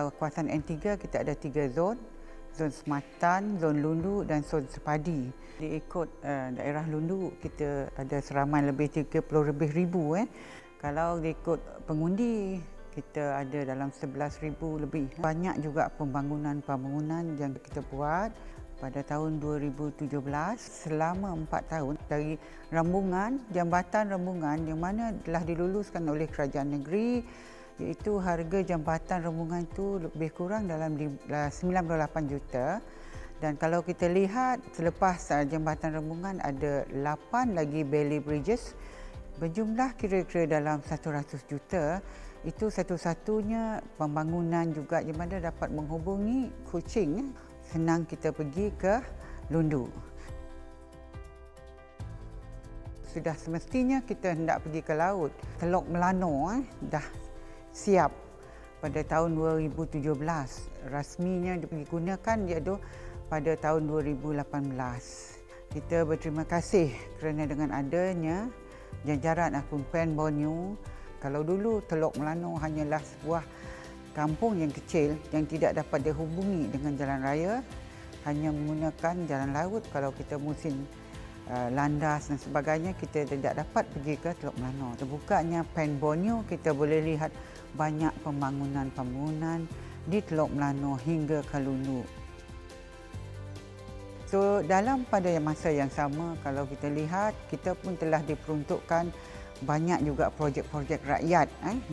Kalau kawasan N3 kita ada 3 zon. Zon Sematan, Zon Lundu dan Zon Sepadi. Diikut daerah Lundu kita ada seramai lebih 30 lebih ribu. Kalau diikut pengundi kita ada dalam 11,000 lebih. Banyak juga pembangunan yang kita buat pada tahun 2017 selama 4 tahun dari jambatan Rembungan yang mana telah diluluskan oleh kerajaan negeri, iaitu harga jambatan Rembungan itu lebih kurang dalam 98 juta. Dan kalau kita lihat selepas jambatan Rembungan ada 8 lagi Bailey Bridges berjumlah kira-kira dalam 100 juta. Itu satu-satunya pembangunan juga di mana dapat menghubungi Kuching. Senang kita pergi ke Lundu. Sudah semestinya kita hendak pergi ke laut. Teluk Melano dah siap pada tahun 2017. Rasminya digunakan iaitu pada tahun 2018. Kita berterima kasih kerana dengan adanya jajaran akun Pen Borneo. Kalau dulu Teluk Melano hanyalah sebuah kampung yang kecil yang tidak dapat dihubungi dengan jalan raya, hanya menggunakan jalan laut. Kalau kita musim landas dan sebagainya, kita tidak dapat pergi ke Teluk Melano. Terbukanya Pen Borneo, kita boleh lihat banyak pembangunan di Teluk Melano hingga ke Lundu. So, pada masa yang sama, kalau kita lihat, kita pun telah diperuntukkan banyak juga projek-projek rakyat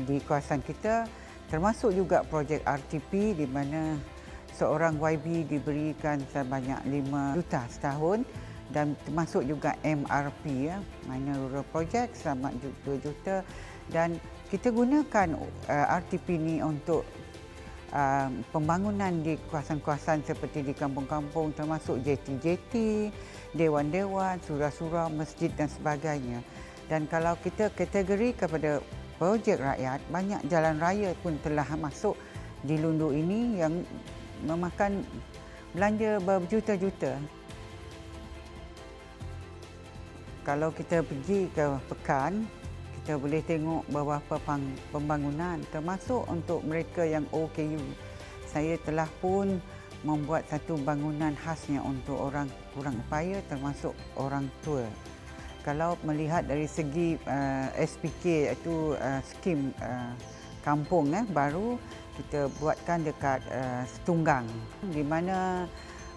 di kawasan kita, termasuk juga projek RTP di mana seorang YB diberikan sebanyak 5 juta setahun, dan termasuk juga MRP, Minor Rural Project, selamat 2 juta. Dan kita gunakan RTP ini untuk pembangunan di kawasan-kawasan seperti di kampung-kampung, termasuk JT-JT, dewan-dewan, surau-surau, masjid dan sebagainya. Dan kalau kita kategori kepada projek rakyat, banyak jalan raya pun telah masuk di Lundu ini yang memakan belanja berjuta-juta. Kalau kita pergi ke Pekan, kita boleh tengok beberapa pembangunan, termasuk untuk mereka yang OKU. Saya telah pun membuat satu bangunan khasnya untuk orang kurang upaya, termasuk orang tua. Kalau melihat dari segi SPK, iaitu skim kampung baru, kita buatkan dekat Setunggang, di mana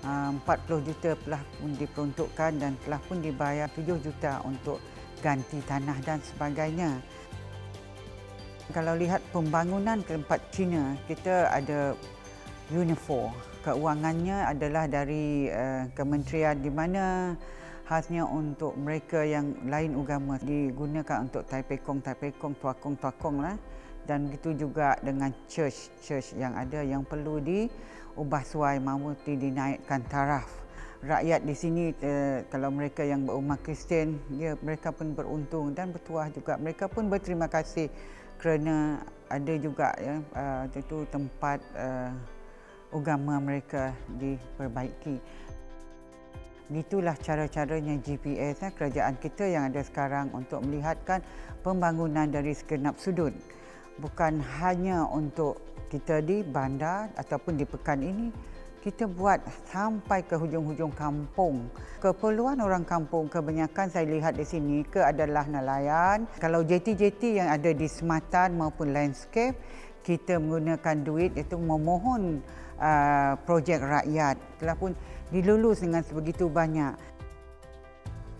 40 juta telah pun diperuntukkan dan telah pun dibayar 7 juta untuk ganti tanah dan sebagainya. Kalau lihat pembangunan tempat Cina, kita ada Unifor. Keuangannya adalah dari kementerian di mana khasnya untuk mereka yang lain agama, digunakan untuk taipekong, tuakong lah. Dan begitu juga dengan church yang ada yang perlu diubah suai mahu dinaikkan taraf. Rakyat di sini, kalau mereka yang berumat Kristian, mereka pun beruntung dan bertuah juga. Mereka pun berterima kasih kerana ada juga itu tempat agama mereka diperbaiki. Itulah cara-caranya GPS kerajaan kita yang ada sekarang untuk melihatkan pembangunan dari segenap sudut. Bukan hanya untuk kita di bandar ataupun di Pekan ini, kita buat sampai ke hujung-hujung kampung. Keperluan orang kampung kebanyakan saya lihat di sini adalah nelayan. Kalau JT-JT yang ada di Sematan maupun landscape, kita menggunakan duit itu memohon projek rakyat. Telah pun dilulus dengan sebegitu banyak.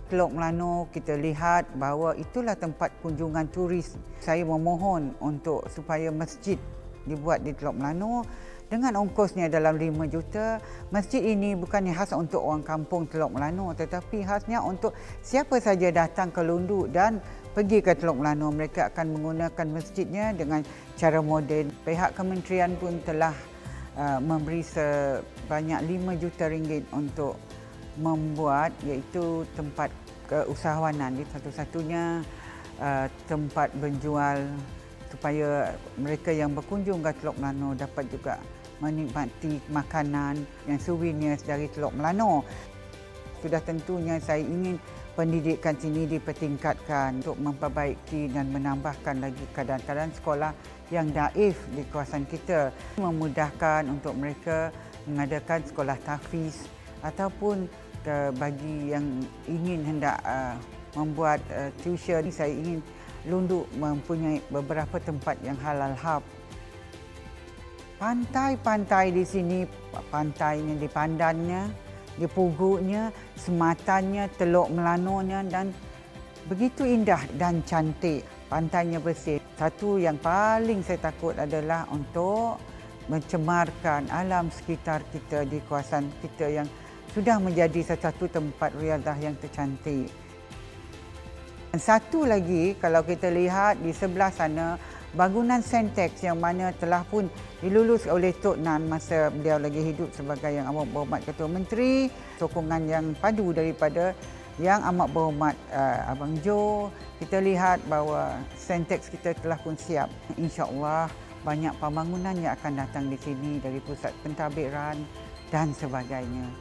Teluk Melano, kita lihat bahawa itulah tempat kunjungan turis. Saya memohon untuk supaya masjid dibuat di Teluk Melano dengan ongkosnya dalam 5 juta. Masjid ini bukannya khas untuk orang kampung Teluk Melano, tetapi khasnya untuk siapa saja datang ke Lundu dan pergi ke Teluk Melano. Mereka akan menggunakan masjidnya dengan cara moden. Pihak kementerian pun telah memberi sebanyak 5 juta ringgit untuk membuat iaitu tempat keusahawanan, di satu-satunya tempat menjual supaya mereka yang berkunjung ke Teluk Melano dapat juga menikmati makanan yang souvenirs dari Teluk Melano. Sudah tentunya saya ingin pendidikan sini dipertingkatkan untuk memperbaiki dan menambahkan lagi keadaan-keadaan sekolah yang daif di kawasan kita, memudahkan untuk mereka mengadakan sekolah tahfiz ataupun bagi yang ingin hendak membuat tuition. Saya ingin Lundu mempunyai beberapa tempat yang halal hub. Pantai-pantai di sini, pantainya di Pandannya, di Puguknya, Sematannya, Teluk Melanonya dan begitu indah dan cantik. Pantainya bersih. Satu yang paling saya takut adalah untuk mencemarkan alam sekitar kita di kawasan kita yang sudah menjadi satu tempat riadah yang tercantik. Dan satu lagi, kalau kita lihat di sebelah sana, bangunan Sentex yang mana telah pun dilulus oleh Tok Nan masa beliau lagi hidup sebagai Yang Amat Berhormat Ketua Menteri, sokongan yang padu daripada Yang Amat Berhormat Abang Jo, kita lihat bahawa Sentex kita telah pun siap. InsyaAllah banyak pembangunan yang akan datang di sini dari pusat pentadbiran dan sebagainya.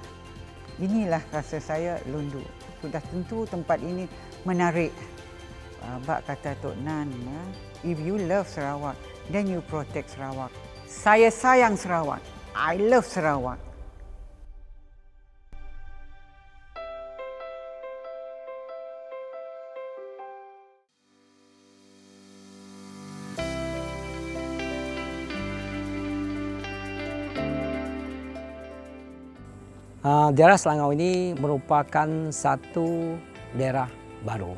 Inilah rasa saya Lundu. Sudah tentu tempat ini menarik. Bak kata Tok Nan, if you love Sarawak, then you protect Sarawak. Saya sayang Sarawak. I love Sarawak. Daerah Selangau ini merupakan satu daerah baru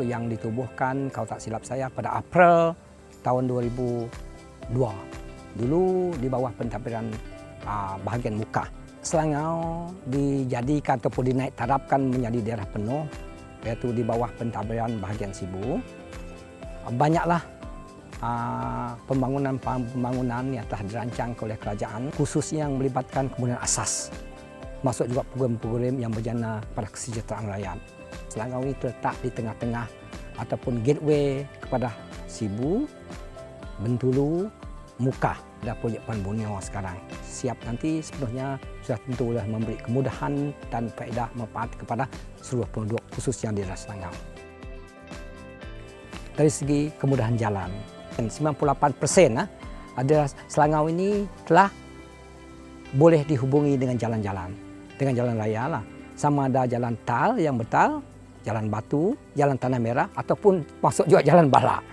yang ditubuhkan, kalau tak silap saya, pada April tahun 2002. Dulu di bawah pentadbiran bahagian muka. Selangau dijadikan ataupun dinaik tarafkan menjadi daerah penuh, iaitu di bawah pentadbiran bahagian Sibu. Banyaklah pembangunan yang telah dirancang oleh kerajaan, khususnya yang melibatkan kemudahan asas. Masuk juga program-program yang berjana pada kesejahteraan rakyat. Selangau ini terletak di tengah-tengah ataupun gateway kepada Sibu, Bentulu, Muka dan projek Puan Borneo sekarang. Siap nanti sepenuhnya sudah tentulah memberi kemudahan dan faedah manfaat kepada seluruh penduduk khususnya di daerah Selangau. Dari segi kemudahan jalan, 98% adalah Selangau ini telah boleh dihubungi dengan jalan-jalan, dengan jalan raya lah. Sama ada jalan tal yang betal, jalan batu, jalan tanah merah ataupun masuk juga jalan bala.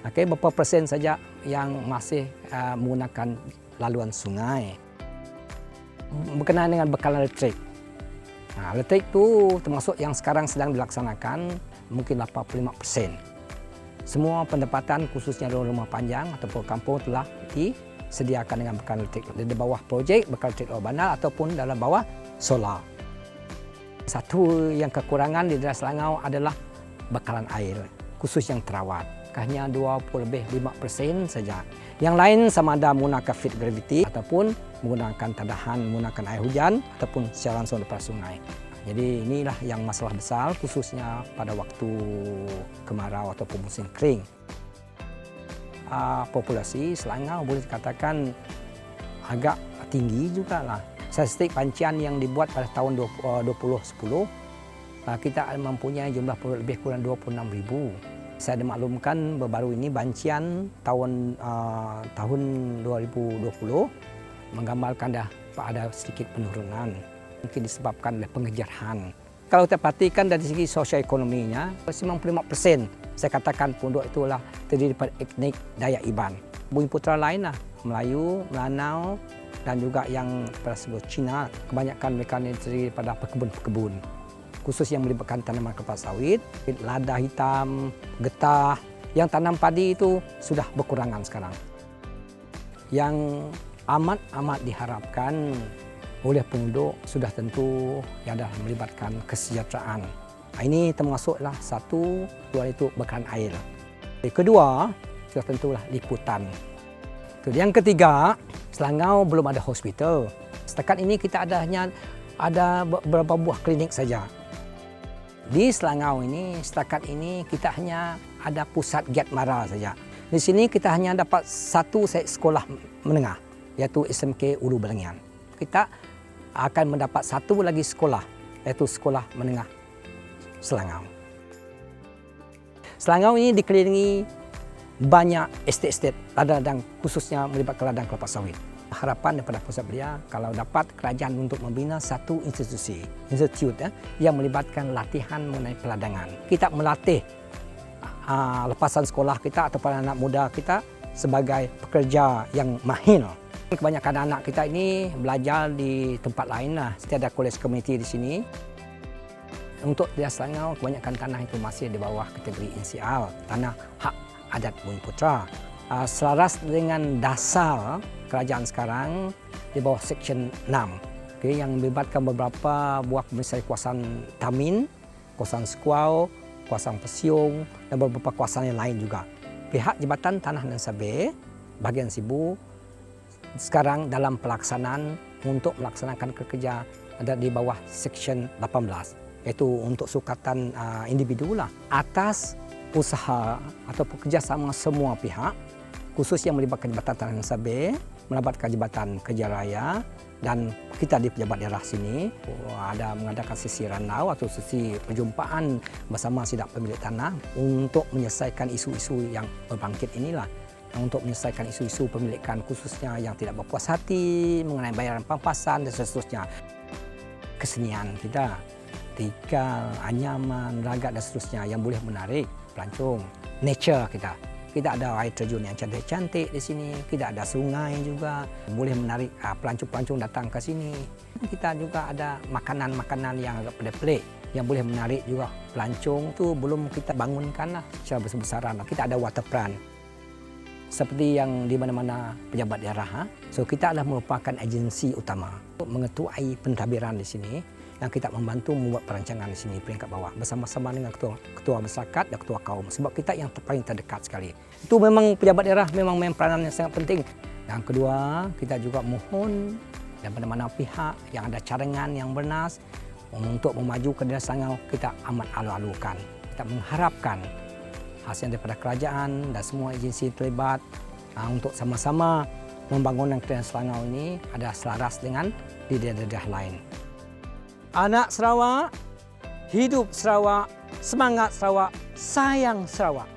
Okey, berapa persen saja yang masih menggunakan laluan sungai. Berkenaan dengan bekalan elektrik. Elektrik itu termasuk yang sekarang sedang dilaksanakan mungkin 85%. Semua pendapatan khususnya rumah panjang ataupun kampung telah disediakan dengan bekalan elektrik di bawah projek bekalan elektrik bawah bandar ataupun dalam bawah solar. Satu yang kekurangan di daerah Selangau adalah bekalan air khusus yang terawat. Hanya 25% saja. Yang lain sama ada menggunakan feed gravity ataupun menggunakan tadahan, menggunakan air hujan ataupun secara langsung daripada sungai. Jadi inilah yang masalah besar khususnya pada waktu kemarau ataupun musim kering. Populasi Selangau boleh dikatakan agak tinggi jugalah. Statistik pancian yang dibuat pada tahun 2010, kita mempunyai jumlah penduduk lebih kurang 26,000. Saya dimaklumkan baru-baru ini bancian tahun 2020 menggambarkan dah ada sedikit penurunan. Mungkin disebabkan oleh pengejaran. Kalau kita perhatikan dari segi sosio-ekonominya, 95% saya katakan penduduk itulah terdiri daripada etnik Dayak Iban. Bumi putera lain lah, Melayu, Melanau dan juga yang disebut Cina, kebanyakan mereka terdiri daripada pekebun-pekebun. Khusus yang melibatkan tanaman kelapa sawit, lada hitam, getah, yang tanam padi itu sudah berkurangan sekarang. Yang amat diharapkan oleh penduduk sudah tentu yang dah melibatkan kesejahteraan. Ini termasuklah satu, dua itu bekalan air. Kedua, sudah tentulah liputan. Yang ketiga, Selangau belum ada hospital. Setakat ini kita hanya ada beberapa buah klinik saja. Di Selangau ini, setakat ini kita hanya ada pusat Giat Mara saja. Di sini kita hanya dapat satu sekolah menengah, iaitu SMK Ulu Belengian. Kita akan mendapat satu lagi sekolah, iaitu sekolah menengah Selangau. Selangau ini dikelilingi banyak estet-estet ladang, khususnya melibatkan ladang kelapa sawit. Harapan daripada pusat belia kalau dapat kerajaan untuk membina satu institut yang melibatkan latihan mengenai peladangan. Kita melatih lepasan sekolah kita atau anak muda kita sebagai pekerja yang mahir. Kebanyakan anak kita ini belajar di tempat lain lah, setiada kolej komuniti di sini. Untuk di Selangau, kebanyakan tanah itu masih di bawah kategori NCR, tanah hak adat Bumi Putra. Selaras dengan dasar kerajaan sekarang di bawah Seksyen 6 yang melibatkan beberapa buah pemerintah kawasan Tamin, kawasan Sekuau, kawasan Pesiung dan beberapa kawasan yang lain juga. Pihak Jabatan Tanah dan Sabeh bahagian Sibu sekarang dalam pelaksanaan untuk melaksanakan kerja ada di bawah Seksyen 18, iaitu untuk sukatan individu lah, atas usaha atau kerjasama semua pihak, khusus yang melibatkan Jabatan Tanah dan Sabeh, melibatkan Jabatan Kerja Raya, dan kita di pejabat daerah sini ada mengadakan sesi randau atau sesi perjumpaan bersama sidak pemilik tanah untuk menyelesaikan isu-isu yang berbangkit inilah, untuk menyelesaikan isu-isu pemilikan khususnya yang tidak berpuas hati mengenai bayaran pampasan dan seterusnya. Kesenian kita, tikar, anyaman, ragat dan seterusnya yang boleh menarik pelancong. Nature kita ada air terjun yang cantik-cantik di sini, kita ada sungai juga, boleh menarik pelancong-pelancong datang ke sini. Kita juga ada makanan-makanan yang agak pelik-pelik yang boleh menarik juga pelancong. Itu belum kita bangunkan lah secara besar-besaran. Kita ada waterfront seperti yang di mana-mana pejabat daerah. So kita adalah merupakan agensi utama untuk mengetuai pentadbiran di sini, yang kita membantu membuat perancangan di sini peringkat bawah bersama-sama dengan ketua masyarakat dan ketua kaum, sebab kita yang paling terdekat sekali. Itu memang pejabat daerah memang main peranan yang sangat penting. Yang kedua, kita juga mohon daripada mana pihak yang ada cadangan yang bernas untuk memajukan daerah Selangau, kita amat alu-alukan. Kita mengharapkan hasil daripada kerajaan dan semua agensi terlibat untuk sama-sama membangunkan daerah Selangau ini ada selaras dengan di daerah-daerah lain. Anak Sarawak, hidup Sarawak, semangat Sarawak, sayang Sarawak.